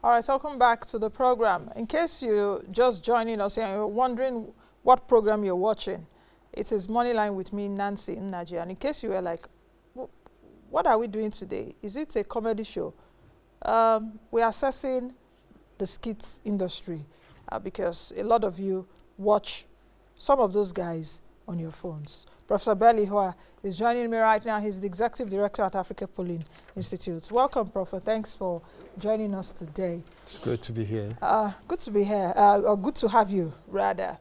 All right, so welcome back to the program. In case you're just joining us and you're wondering what program you're watching, it is Moneyline with me, Nancy Nnaji. And in case you were like, what are we doing today? Is it a comedy show? We're assessing the skit industry because a lot of you watch some of those guys on your phones. Professor Ihua is joining me right now. He's the Executive Director at Africa Polling Institute. Welcome, Prof. Thanks for joining us today. It's great to be here. Good to be here, or good to have you, rather.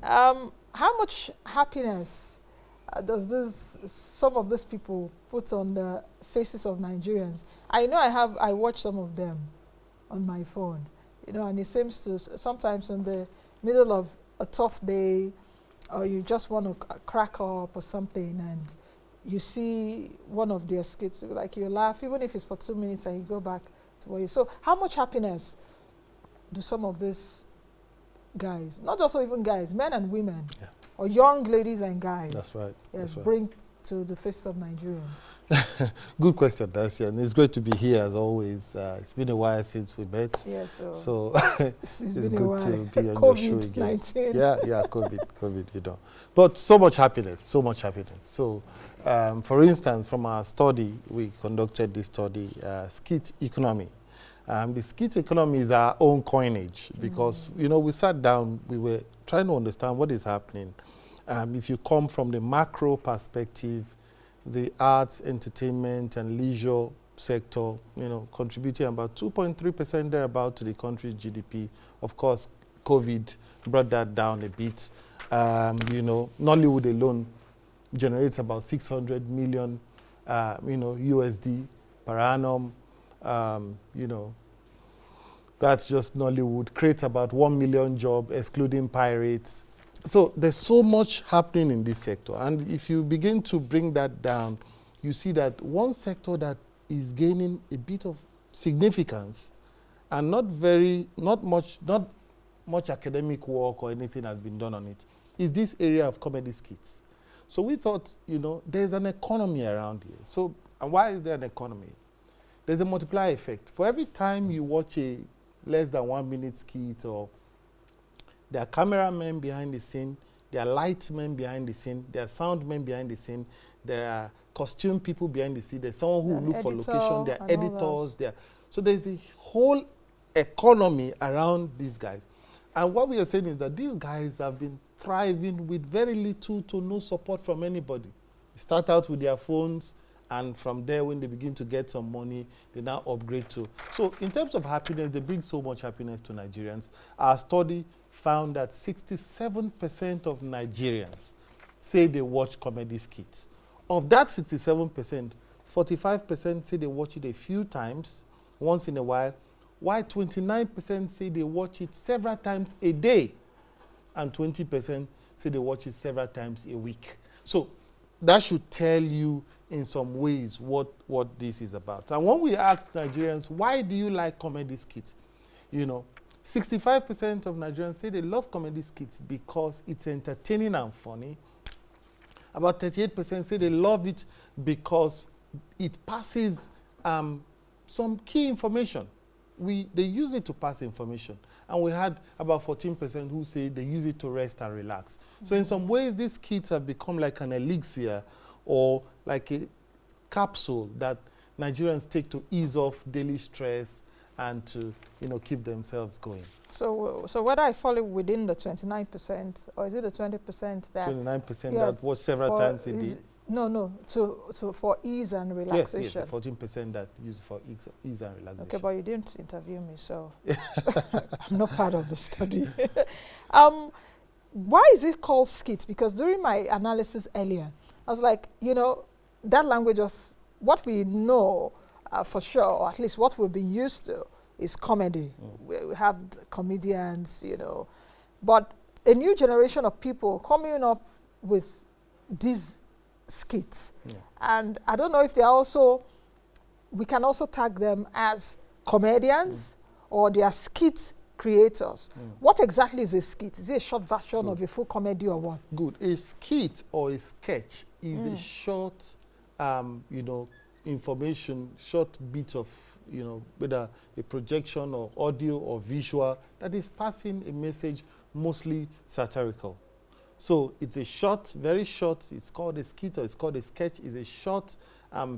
How much happiness does some of these people put on the faces of Nigerians? I know I watch some of them on my phone, and it seems to sometimes in the middle of a tough day, or you just want to crack up or something, and you see one of their skits, like you laugh, even if it's for 2 minutes, and you go back to what you. So, how much happiness do some of these guys, not just even guys, men and women, or young ladies and guys, that's right, yes, bring to the faces of Nigerians? Good question, Nancy, and it's great to be here as always. It's been a while since we met. Yes, so it's good to be on your show again. COVID-19. Yeah, COVID, But so much happiness. So, for instance, from our study, we conducted this study, skit economy. The skit economy is our own coinage because, we sat down, we were trying to understand what is happening. If you come from the macro perspective, the arts, entertainment, and leisure sector, contributing about 2.3% thereabout to the country's GDP. Of course, COVID brought that down a bit. Nollywood alone generates about 600 million, USD per annum. That's just Nollywood. Creates about 1 million jobs, excluding pirates. So there's so much happening in this sector. And if you begin to bring that down, you see that one sector that is gaining a bit of significance and not much academic work or anything has been done on it is this area of comedy skits. So we thought, there's an economy around here. So and why is there an economy? There's a multiplier effect. For every time you watch a less than 1 minute skit, or there are cameramen behind the scene, there are lightmen behind the scene, there are soundmen behind the scene, there are costume people behind the scene, there's someone who will look for location, there are editors, so there's a whole economy around these guys. And what we are saying is that these guys have been thriving with very little to no support from anybody. They start out with their phones, and from there, when they begin to get some money, they now upgrade to. So in terms of happiness, they bring so much happiness to Nigerians. Our study found that 67% of Nigerians say they watch comedy skits. Of that 67%, 45% say they watch it a few times, once in a while 29% say they watch it several times a day, and 20% say they watch it several times a week. So that should tell you in some ways what this is about. And when we ask Nigerians, why do you like comedy skits? 65% of Nigerians say they love comedy skits because it's entertaining and funny. About 38% say they love it because it passes some key information. They use it to pass information. And we had about 14% who say they use it to rest and relax. Mm-hmm. So in some ways, these skits have become like an elixir or like a capsule that Nigerians take to ease off daily stress and to keep themselves going. So whether I fall within the 29%, or is it the 20% that 29% that watch several times a day? No, for ease and relaxation. Yes, the 14% that use for ease and relaxation. Okay, but you didn't interview me, so I'm not part of the study. Why is it called skit? Because during my analysis earlier, I was like, that language was what we know for sure, or at least what we've been used to, is comedy. We have comedians, but a new generation of people coming up with these skits. Yeah. And I don't know if we can also tag them as comedians or they are skit creators. What exactly is a skit? Is it a short version of a full comedy or what? Good. A skit or a sketch is a short, information, short bit of, whether a projection or audio or visual, that is passing a message mostly satirical. So it's a short, very short, it's called a skit or it's called a sketch. It's a short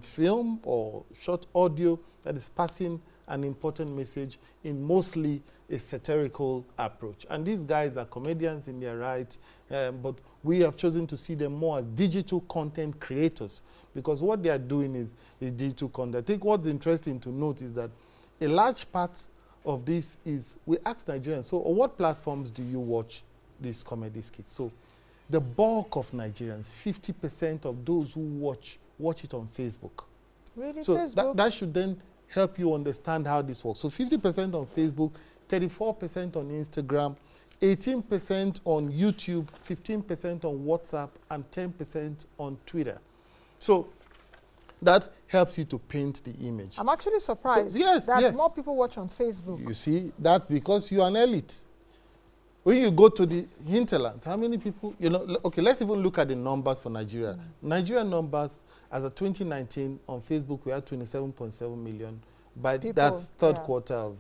film or short audio that is passing an important message in mostly a satirical approach. And these guys are comedians in their right, but we have chosen to see them more as digital content creators, because what they are doing is digital content. I think what's interesting to note is that a large part of this is, we ask Nigerians, so on what platforms do you watch these comedy skits? So the bulk of Nigerians, 50% of those who watch it on Facebook. Really, so Facebook? That should then help you understand how this works. So 50% on Facebook, 34% on Instagram, 18% on YouTube, 15% on WhatsApp, and 10% on Twitter. So that helps you to paint the image. I'm actually surprised that more people watch on Facebook. You see, that's because you are an elite. When you go to the hinterlands, how many people, okay, let's even look at the numbers for Nigeria. Nigeria numbers, as of 2019, on Facebook, we had 27.7 million. By that's third quarter of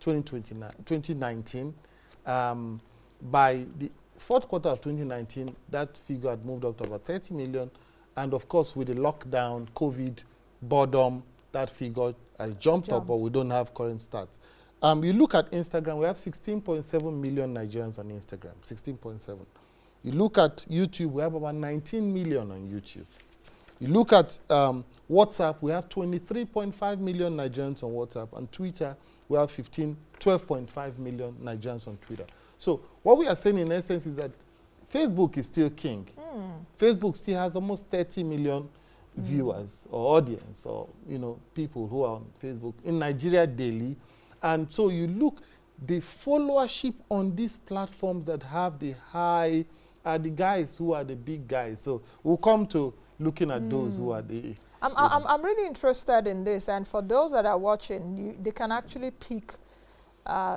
2019. By the fourth quarter of 2019, that figure had moved up to about 30 million. And of course, with the lockdown, COVID, boredom, that figure has jumped up, but we don't have current stats. You look at Instagram, we have 16.7 million Nigerians on Instagram, 16.7. You look at YouTube, we have about 19 million on YouTube. You look at WhatsApp, we have 23.5 million Nigerians on WhatsApp. On Twitter, we have 12.5 million Nigerians on Twitter. So what we are saying in essence is that Facebook is still king. Facebook still has almost 30 million viewers or audience or, people who are on Facebook in Nigeria daily. And so you look, the followership on these platforms that have the high are the guys who are the big guys. So we'll come to looking at those who are the... I'm really interested in this. And for those that are watching, they can actually pick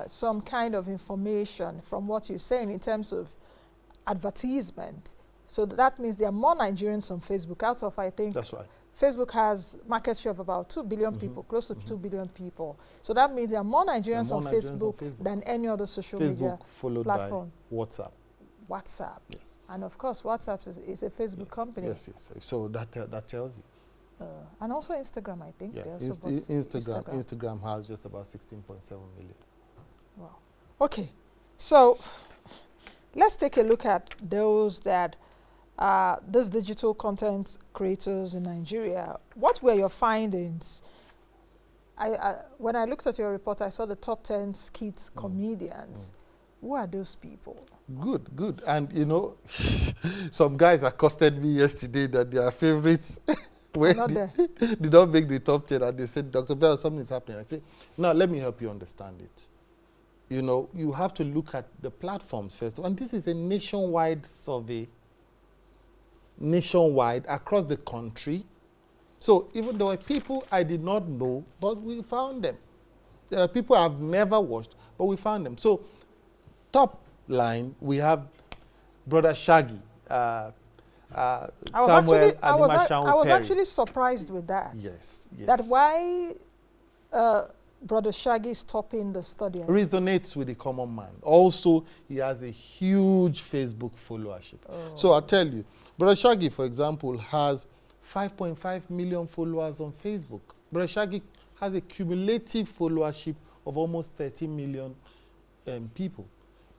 some kind of information from what you're saying in terms of advertisement. So that means there are more Nigerians on Facebook out of, I think... That's right. Facebook has market share of about 2 billion people, close to 2 billion people. So that means there are more Nigerians, on Facebook than any other social media followed platform. By WhatsApp. WhatsApp. Yes. And of course, WhatsApp is a Facebook company. Yes. So that tells you. And also Instagram, I think. Yeah, Instagram has just about 16.7 million. Wow. Okay. So let's take a look at those that these digital content creators in Nigeria. What were your findings? When I looked at your report, I saw the top 10 skit comedians. Who are those people? Good. And, some guys accosted me yesterday that their favorites did not make the top 10. And they said, Dr. Bell, something is happening. I said, now let me help you understand it. You have to look at the platforms first. And this is a nationwide survey. Nationwide, across the country. So even though people I did not know, but we found them. There are people I've never watched, but we found them. So top line, we have Broda Shaggi, Samuel I was actually surprised with that. Yes. That why Broda Shaggi is topping the study. Resonates with the common man. Also, he has a huge Facebook followership. So I'll tell you, Broda Shaggi, for example, has 5.5 million followers on Facebook. Broda Shaggi has a cumulative followership of almost 30 million people.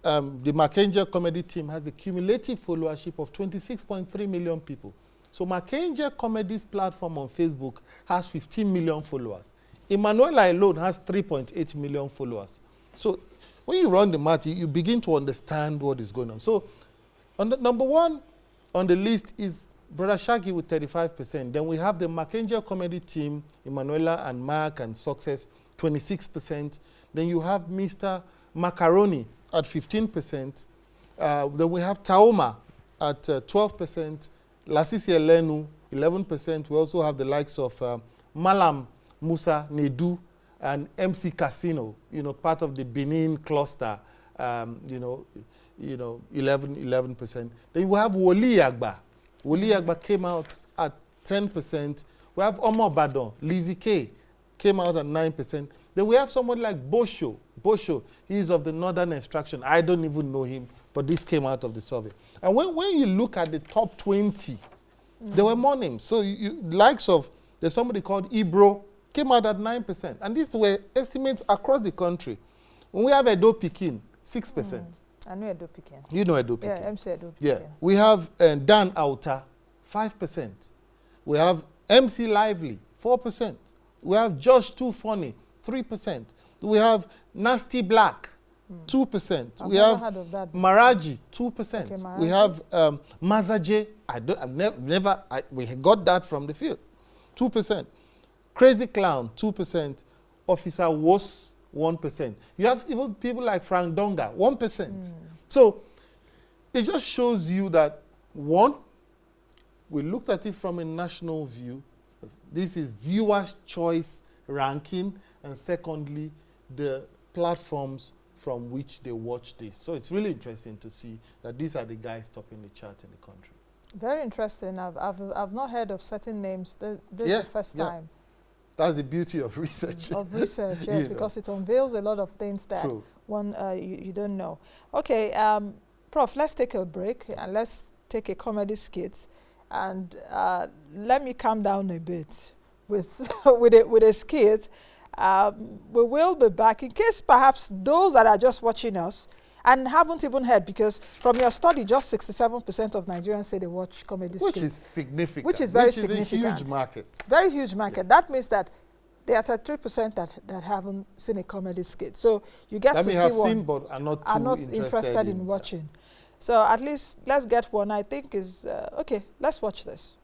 The Marcaroni comedy team has a cumulative followership of 26.3 million people. So Marcaroni Comedy's platform on Facebook has 15 million followers. Emanuela alone has 3.8 million followers. So when you run the math, you begin to understand what is going on. So on the number one on the list is Broda Shaggi with 35%. Then we have the Marcaroni comedy team, Emanuela and Mark and Success, 26%. Then you have Mr. Marcaroni at 15%. Then we have Taaooma at 12%. Lasisi Elenu, 11%. We also have the likes of Mallam Musa, Nedu, and MC Casino, part of the Benin cluster, 11%. Then we have Woli Agba. Woli Agba came out at 10%. We have Omo Ibadan, Lizzy K, came out at 9%. Then we have someone like Bosho. Bosho, he's of the northern extraction. I don't even know him, but this came out of the survey. And when you look at the top 20, there were more names. So likes of, there's somebody called Ibro, came out at 9%. And these were estimates across the country. When we have Edo Pikin, 6%. I know Edo Pikin. You know Edo Pikin. Yeah, MC Edo Pikin. Yeah. We have Dan Auta, 5%. We have MC Lively, 4%. We have Josh Too Funny, 3%. We have Nasty Black, 2%. I've we never have heard of that. Maraji, 2%. Okay, Maraji. We have Mazaje. We got that from the field, 2%. Crazy Clown, 2%. Officer Was, 1%. You have even people like Frank Donga, 1%. So it just shows you that, one, we looked at it from a national view. This is viewers' choice ranking, and secondly, the platforms from which they watch this. So it's really interesting to see that these are the guys topping the chart in the country. Very interesting. I've not heard of certain names. This is the first time. That's the beauty of research. Of research, yes, because it unveils a lot of things that you don't know. Okay, Prof, let's take a break and let's take a comedy skit. And let me calm down a bit with with a skit. We will be back in case perhaps those that are just watching us and haven't even heard, because from your study, just 67% of Nigerians say they watch comedy skits. Which is significant. Which is very significant. Which is a huge market. Very huge market. Yes. That means that there are 3% that haven't seen a comedy skit. So you get to see one. That may have seen but are not interested in watching. So at least let's get one. I think is okay. Let's watch this.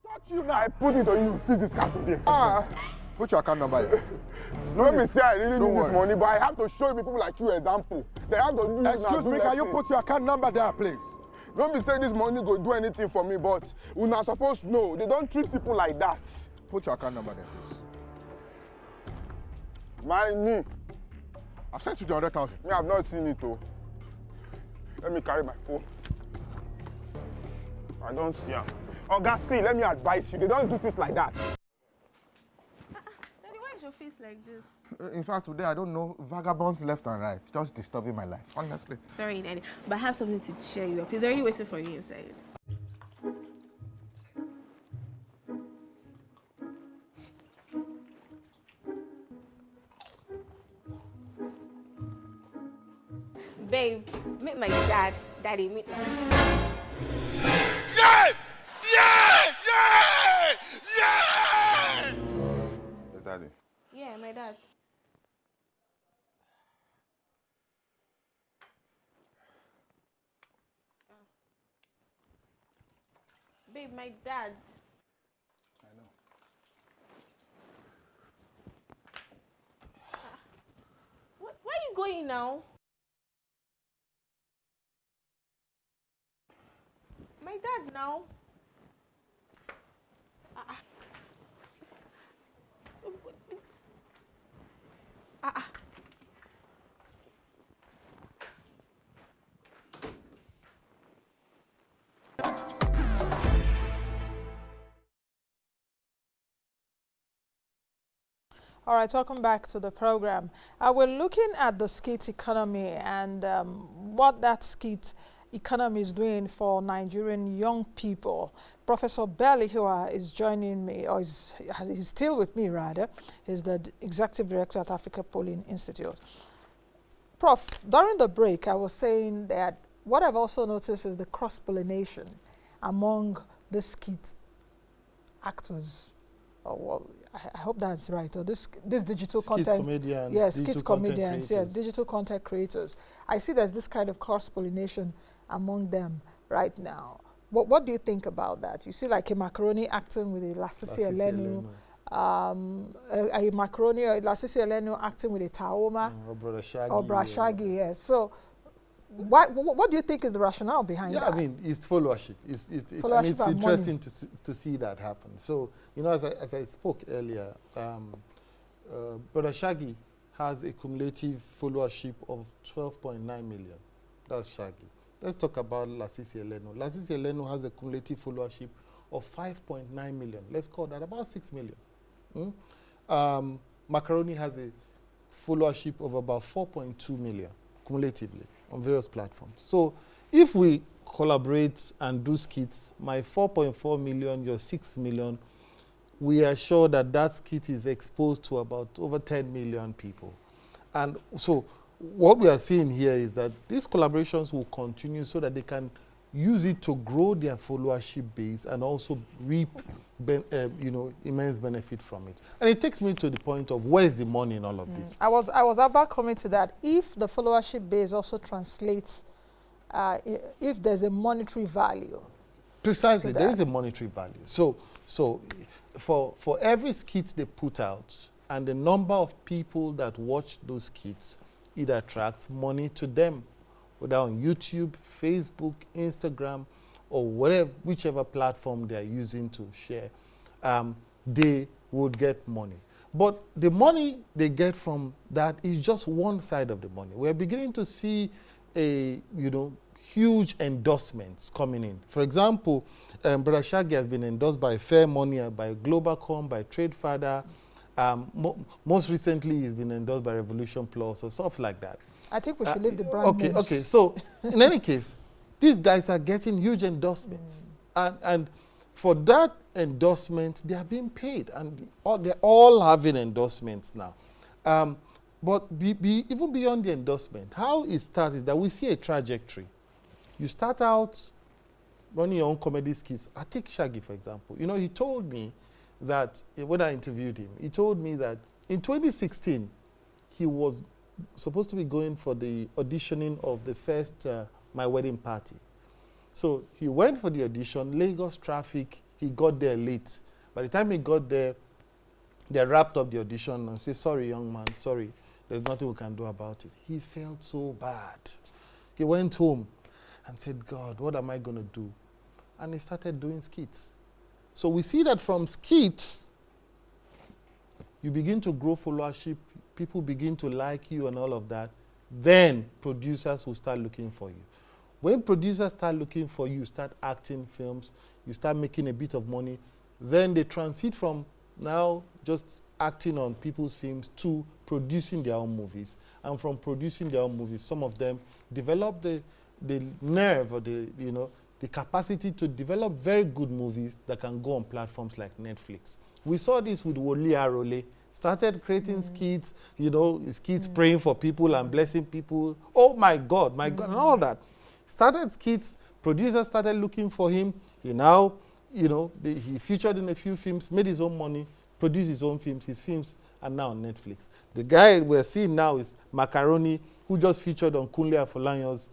Touch you now. I put it on you. See this card today. Put your account number here. Let me say I really need this money, but I have to show people like you example. They have to do. Excuse me, can you put your account number there, please? Don't be saying this money go do anything for me, but we're not supposed to know. They don't treat people like that. Put your account number there, please. My knee. I sent you the 100,000. Me, I've not seen it though. Let me carry my phone. I don't see him. Oh, God, see, let me advise you. They don't do things like that. Daddy, why is your face like this? In fact, today I don't know vagabonds left and right. Just disturbing my life, honestly. Sorry, Daddy, but I have something to cheer you up. He's already waiting for you inside. Babe, meet my dad. Daddy, meet my... Yeah! Yeah! Yeah! Yeah! Your daddy? Yeah, my dad. Babe, my dad. I know. Where are you going now? My dad now. All right, welcome back to the program. We're looking at the skit economy and what that skit economy is doing for Nigerian young people. Professor Ihua is joining me, or he's still with me rather. He's the executive director at Africa Polling Institute. Prof, during the break, I was saying that what I've also noticed is the cross-pollination among the skit actors. I hope that's right. Or this digital content, comedians, yes, skit comedians, yes, digital content creators. I see there's this kind of cross-pollination among them right now. What do you think about that? You see like a Marcaroni acting with a Lasisi Elenu, a Marcaroni or Lasisi Elenu acting with a Taaooma, or Broda Shaggi. Or Broda Shaggi, yes. So what do you think is the rationale behind that? Yeah, I mean, it's followership. Followership and it's and interesting to see that happen. So, you know, as I spoke earlier, Broda Shaggi has a cumulative followership of 12.9 million. That's Shaggi. Let's talk about Lasisi Elenu. Lasisi Elenu has a cumulative followership of 5.9 million. Let's call that about 6 million. Marcaroni has a followership of about 4.2 million cumulatively on various platforms. So if we collaborate and do skits, my 4.4 million, your 6 million, we are sure that that skit is exposed to about over 10 million people. And so what we are seeing here is that these collaborations will continue so that they can use it to grow their followership base and also reap immense benefit from it. And it takes me to the point of where's the money in all of this? I was about coming to that. If the followership base also translates, if there's a monetary value. Precisely, there is a monetary value. So for every skit they put out and the number of people that watch those skits, it attracts money to them, whether on YouTube, Facebook, Instagram, or whichever platform they are using to share, they would get money. But the money they get from that is just one side of the money. We're beginning to see huge endorsements coming in. For example, Broda Shaggi has been endorsed by Fair Money, by Globalcom, by TradeFadder. Most recently, he's been endorsed by Revolution Plus or stuff like that. I think we should leave the brand names. Okay. So, in any case, these guys are getting huge endorsements. And for that endorsement, they are being paid. And they're all having endorsements now. But even beyond the endorsement, how it starts is that we see a trajectory. You start out running your own comedy skits. I take Shaggi, for example. He told me that, when I interviewed him, he told me that in 2016, he was supposed to be going for the auditioning of the first My Wedding Party. So he went for the audition, Lagos traffic, he got there late. By the time he got there, they wrapped up the audition and said, sorry, young man, sorry, there's nothing we can do about it. He felt so bad. He went home and said, God, what am I going to do? And he started doing skits. So we see that from skits, you begin to grow followership, people begin to like you and all of that, then producers will start looking for you. When producers start looking for you, start acting films, you start making a bit of money, then they transit from now just acting on people's films to producing their own movies. And from producing their own movies, some of them develop the nerve or the capacity to develop very good movies that can go on platforms like Netflix. We saw this with Woli Agba. Started creating skits, skits praying for people and blessing people. Oh my God, and all that. Started skits, producers started looking for him. He now, he featured in a few films, made his own money, produced his own films. His films are now on Netflix. The guy we're seeing now is Marcaroni, who just featured on Kunle Afolayan's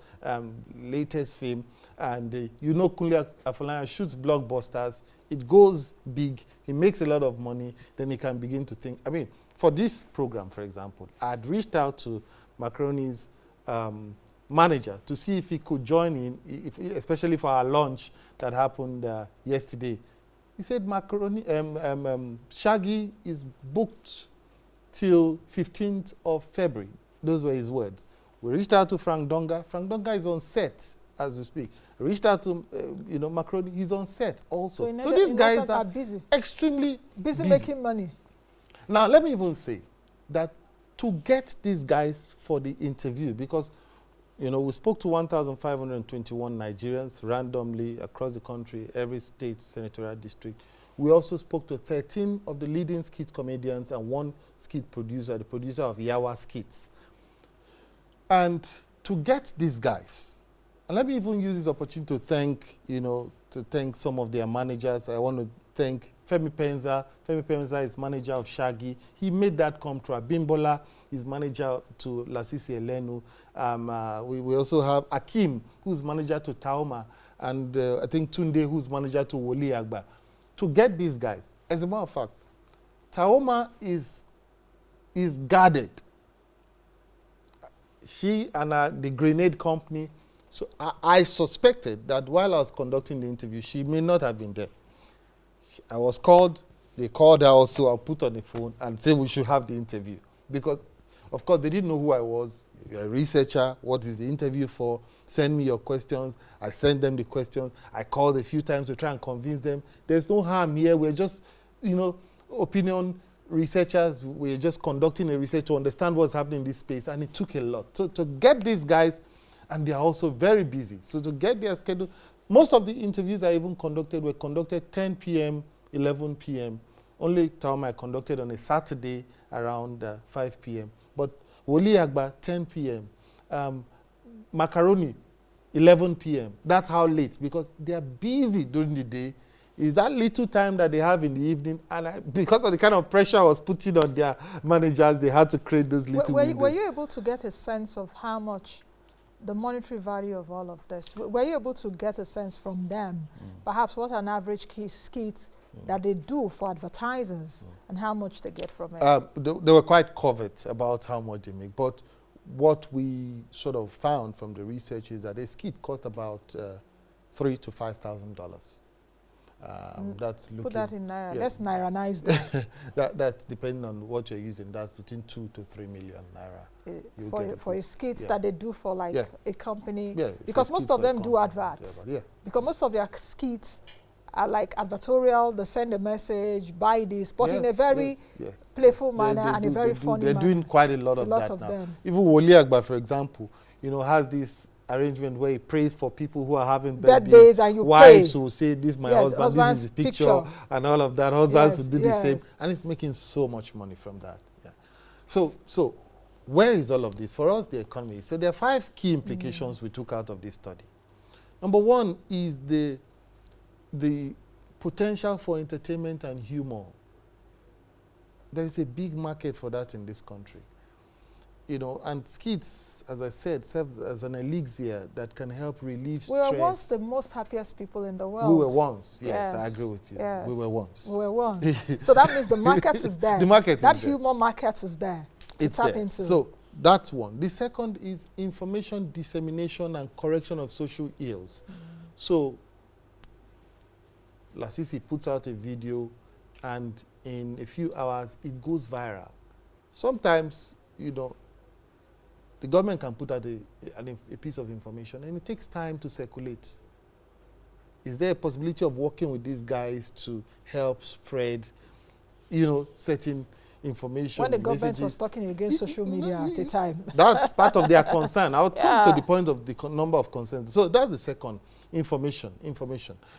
latest film. And Kunle Afolayan shoots blockbusters. It goes big. He makes a lot of money. Then he can begin to think. I mean, for this program, for example, I had reached out to Marcaroni's manager to see if he could join in, especially for our launch that happened yesterday. He said Marcaroni, Shaggi is booked till 15th of February. Those were his words. We reached out to Frank Donga. Frank Donga is on set as we speak. We reached out to Marcaroni. He's on set also. So these guys are busy. Extremely busy making money. Now let me even say that to get these guys for the interview, because we spoke to 1,521 Nigerians randomly across the country, every state, senatorial district. We also spoke to 13 of the leading skit comedians and one skit producer, the producer of Ihua skits. And to get these guys, and let me even use this opportunity to thank some of their managers. I want to thank Femi Penza. Femi Penza is manager of Shaggi. He made that come true. Abimbola is manager to Lasisi Elenu. We also have Akim, who's manager to Taaooma, and I think Tunde, who's manager to Woli Agba. To get these guys, as a matter of fact, Taaooma is guarded. She and the grenade company. So I suspected that while I was conducting the interview, she may not have been there. I was called. They called her also. I put on the phone and said we should have the interview because Of course, they didn't know who I was. You're a researcher. What is the interview for? Send me your questions. I sent them the questions. I called a few times to try and convince them. There's no harm here. We're just, opinion researchers. We're just conducting a research to understand what's happening in this space. And it took a lot. So to get these guys, and they are also very busy. So to get their schedule, most of the interviews I even conducted were conducted 10 p.m., 11 p.m. Only Taaooma I conducted on a Saturday around 5 p.m. But Woli Agba, 10 p.m. Marcaroni, 11 p.m. That's how late, because they are busy during the day. Is that little time that they have in the evening, and because of the kind of pressure I was putting on their managers, they had to create those little windows. Were you able to get a sense of how much the monetary value of all of this? Were you able to get a sense from them, perhaps what an average skit that they do for advertisers and how much they get from it? They were quite covert about how much they make, but what we sort of found from the research is that a skit cost about $3,000 to $5,000. That's looking. Put that in naira. Yeah. Let's nairanize that. That's depending on what you're using. That's between 2 to 3 million naira. For a skit that they do for like a company. Yeah, because most of them do adverts. Yeah. Because most of their skits are like advertorial. They send a message, buy this, but in a very playful manner and a very funny manner. They're doing quite a lot of that now. Them. Even Woli Agba, for example, has this arrangement where he prays for people who are having birthdays, and you wives pray. who say, this is my husband, this is his picture, and all of that. Husbands who do the same, and it's making so much money from that. Yeah. So where is all of this? For us, the economy. So there are 5 key implications we took out of this study. Number 1 is the potential for entertainment and humor. There is a big market for that in this country. And skits, as I said, serve as an elixir that can help relieve stress. We were once the most happiest people in the world. We were once, yes, I agree with you. Yes. We were once. We were once. So that means the market is there. The market is there. That humor market is there. It's tap there. into. So that's one. The second is information dissemination and correction of social ills. So Lasisi puts out a video, and in a few hours, it goes viral. Sometimes, the government can put out a piece of information, and it takes time to circulate. Is there a possibility of working with these guys to help spread, certain information? When the government was talking against social media at a time. That's part of their concern. I'll come to the point of the number of concerns. So that's the second, information.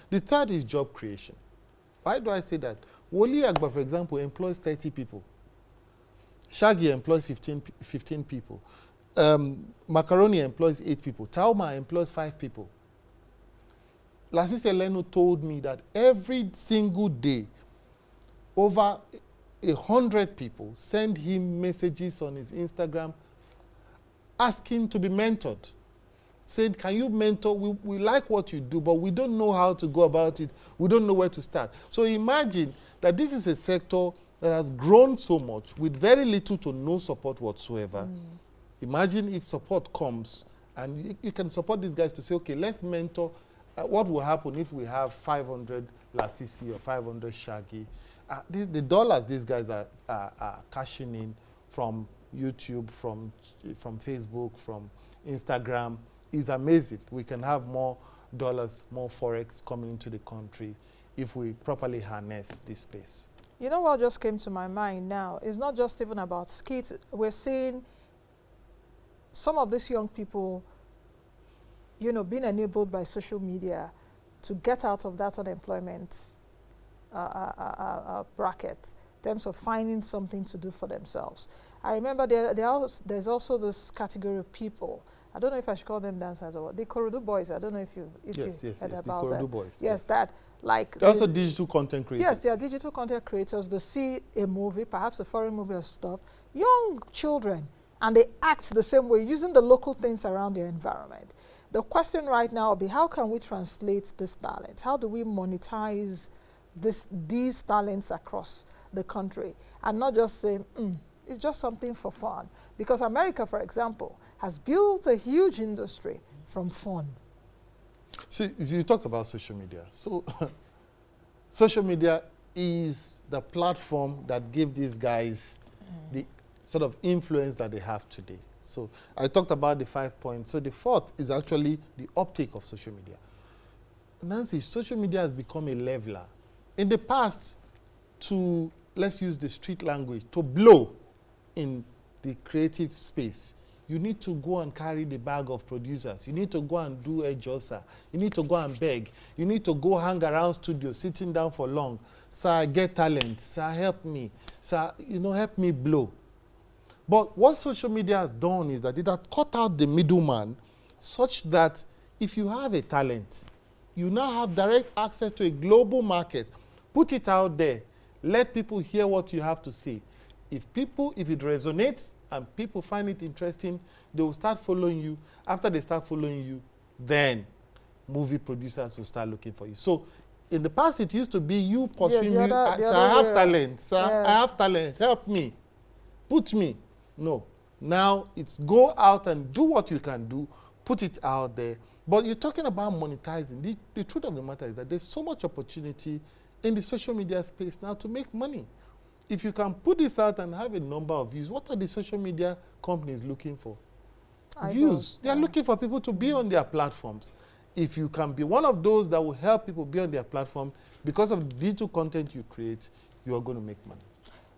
The third is job creation. Why do I say that? Woli Agba, for example, employs 30 people. Shaggi employs 15 people. Marcaroni employs 8 people. Taaooma employs 5 people. Lasisi Elenu told me that every single day, over 100 people send him messages on his Instagram asking to be mentored. Said, can you mentor? We like what you do, but we don't know how to go about it. We don't know where to start. So imagine that this is a sector that has grown so much with very little to no support whatsoever. Imagine if support comes and you can support these guys to say, okay, let's mentor. What will happen if we have 500 Lasisi or 500 Shaggi? The dollars these guys are cashing in from YouTube, from Facebook, from Instagram is amazing. We can have more dollars, more forex coming into the country if we properly harness this space. You know what just came to my mind now? It's not just even about skits. We're seeing some of these young people, being enabled by social media to get out of that unemployment bracket in terms of finding something to do for themselves. I remember there's also this category of people. I don't know if I should call them dancers or what. The Korodu boys. I don't know if you heard about the them. Korodu boys. Yes, that like. They're also digital content creators. Yes, they are digital content creators. They see a movie, perhaps a foreign movie or stuff, young children, and they act the same way, using the local things around their environment. The question right now will be, how can we translate this talent? How do we monetize these talents across the country? And not just say, it's just something for fun. Because America, for example, has built a huge industry from fun. See, you talked about social media. So social media is the platform that gave these guys the sort of influence that they have today. So I talked about the 5 points. So the fourth is actually the uptake of social media. Nancy, social media has become a leveler. In the past, to, let's use the street language, to blow in the creative space, you need to go and carry the bag of producers. You need to go and do a josa. You need to go and beg. You need to go hang around studio, sitting down for long. Sir, get talent. Sir, help me. Sir, help me blow. But what social media has done is that it has cut out the middleman such that if you have a talent, you now have direct access to a global market. Put it out there. Let people hear what you have to say. If it resonates and people find it interesting, they will start following you. After they start following you, then movie producers will start looking for you. So in the past, it used to be you pursuing me. I have talent, sir. I have talent. Help me. Put me. No. Now it's go out and do what you can do. Put it out there. But you're talking about monetizing. The truth of the matter is that there's so much opportunity in the social media space now to make money. If you can put this out and have a number of views, what are the social media companies looking for? Views. They are looking for people to be on their platforms. If you can be one of those that will help people be on their platform, because of the digital content you create, you are going to make money.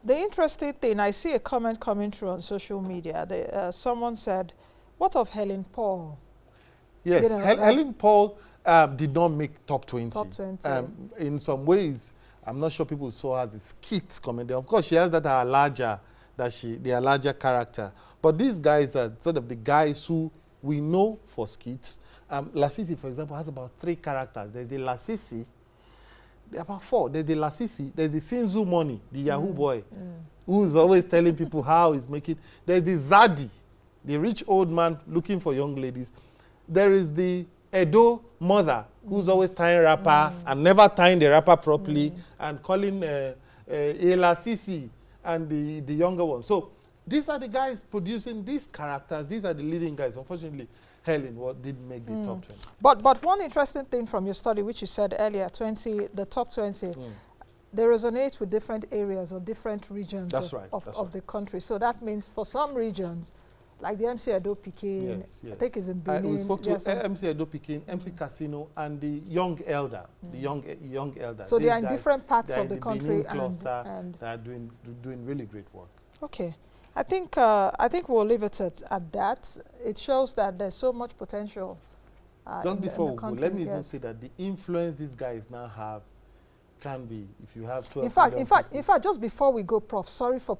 The interesting thing, I see a comment coming through on social media. Someone said, what of Helen Paul? Yes, Helen Paul did not make top 20. Top 20. In some ways, I'm not sure people saw her as a skit comedian. Of course, she has they are larger character. But these guys are sort of the guys who we know for skits. Lasisi, for example, has about 3 characters. There's the Lasisi, there are about 4. There's the Lasisi, there's the Sinzu Money, the Yahoo boy, who's always telling people how he's making. There's the Zadi, the rich old man looking for young ladies. There is the Edo mother, who's always tying rapper and never tying the rapper properly and calling Lasisi and the younger one. So these are the guys producing these characters. These are the leading guys. Unfortunately, Helen didn't make the top 20. But one interesting thing from your study, which you said earlier, the top 20, they resonate with different areas or different regions of the country. So that means for some regions, like the MC Edo Pikin, I think is in Benin. We spoke to MC Edo Pikin, MC Casino, and the young elder, the young elder. So they are in different parts of the country and they are doing really great work. Okay. I think we'll leave it at that. It shows that there's so much potential. Just before we go, let me even say that the influence these guys now have can be, if you have 12 in fact, just before we go, Prof, sorry for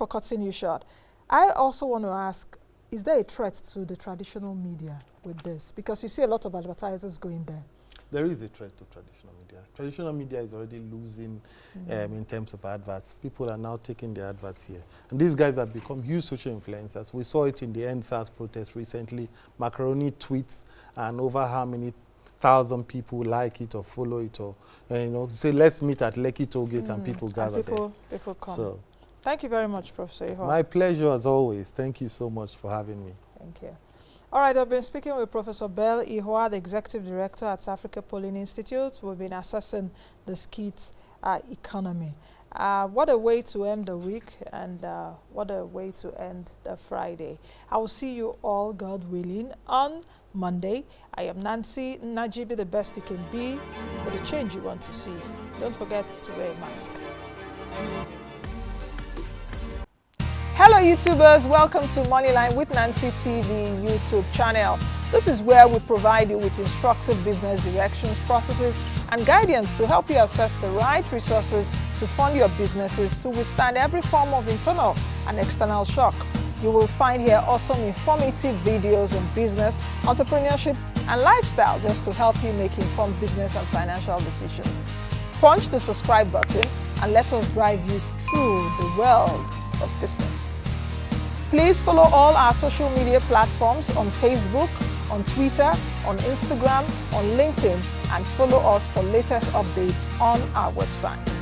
cutting you short. I also want to ask, is there a threat to the traditional media with this? Because you see a lot of advertisers going there. There is a threat to traditional media. Traditional media is already losing in terms of adverts. People are now taking their adverts here. And these guys have become huge social influencers. We saw it in the NSAS protest recently. Marcaroni tweets and over how many thousand people like it or follow it or, say, let's meet at Lekki Tollgate and people gather there. People come. So, thank you very much, Professor Ihua. My pleasure as always. Thank you so much for having me. Thank you. All right, I've been speaking with Professor Bell Ihua, the Executive Director at Africa Polling Institute. We've been assessing the skit economy. What a way to end the week and what a way to end the Friday. I will see you all, God willing, on Monday. I am Nancy Najibi, the best you can be, with the change you want to see. Don't forget to wear a mask. Hello YouTubers, welcome to Moneyline with Nancy TV YouTube channel. This is where we provide you with instructive business directions, processes and guidance to help you assess the right resources to fund your businesses to withstand every form of internal and external shock. You will find here awesome informative videos on business, entrepreneurship and lifestyle just to help you make informed business and financial decisions. Punch the subscribe button and let us drive you through the world of business. Please follow all our social media platforms on Facebook, on Twitter, on Instagram, on LinkedIn, and follow us for latest updates on our website.